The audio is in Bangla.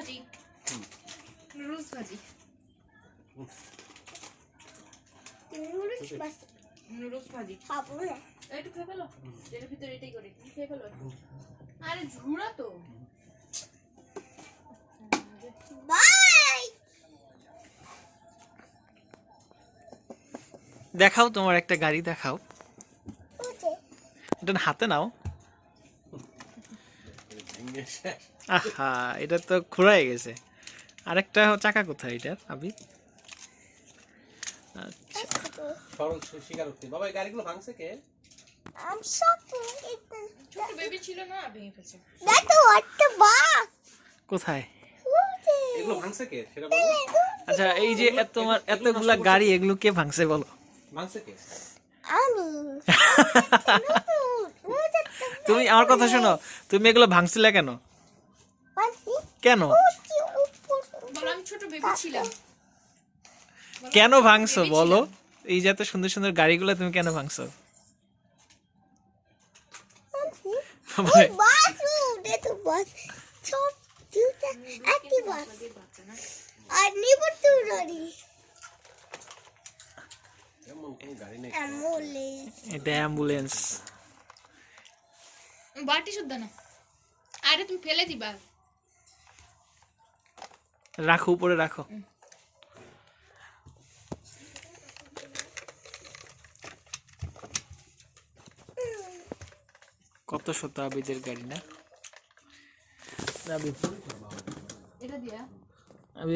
ভাজি নুডলস ভাজি নুডলস ভাজি খাবো না একটু খেয়ে ফেলো এর ভিতরে এটাই করে খেয়ে ফেলো আরে ঝুড়া তো বাই দেখাও তোমার একটা গাড়ি দেখাও ওকে এটা হাতে নাও আহা এটা তো খোঁড়াই গেছে আরেকটা চাকা কোথায় এটার আবি আচ্ছা সরল স্বীকারোক্তি বাবা এই গাড়িগুলো ভাঙছে কে আম শপিং ছোট বেবি ছিল না ভেঙে ফেলছে দেখো একটা বাস কোথায় এগুলো ভাঙছে কে সেটা বলো আচ্ছা এই যে তোমার এতগুলা গাড়ি এগুলো কে ভাঙছে বলো ভাঙছে কে আমি তুমি আমার কথা শোনো তুমি এগুলো ভাঙছিলে কেন কেন বলো আমি ছোট বেবি ছিলাম কেন ভাঙছো বলো এই যে এত সুন্দর সুন্দর গাড়িগুলো তুমি কেন ভাঙছো মানে বাস উঠে তো বাস সব জুতা একটি বাস আর নিব তো রড়ি এমন কোন গাড়ি নেই আমলে এটা অ্যাম্বুলেন্স বাটি শুদ্ধ না আরে তুমি ফেলে দিবা রাখো উপরে রাখো কত শত আবিদের গাড়ি না এটা দিয়া আবি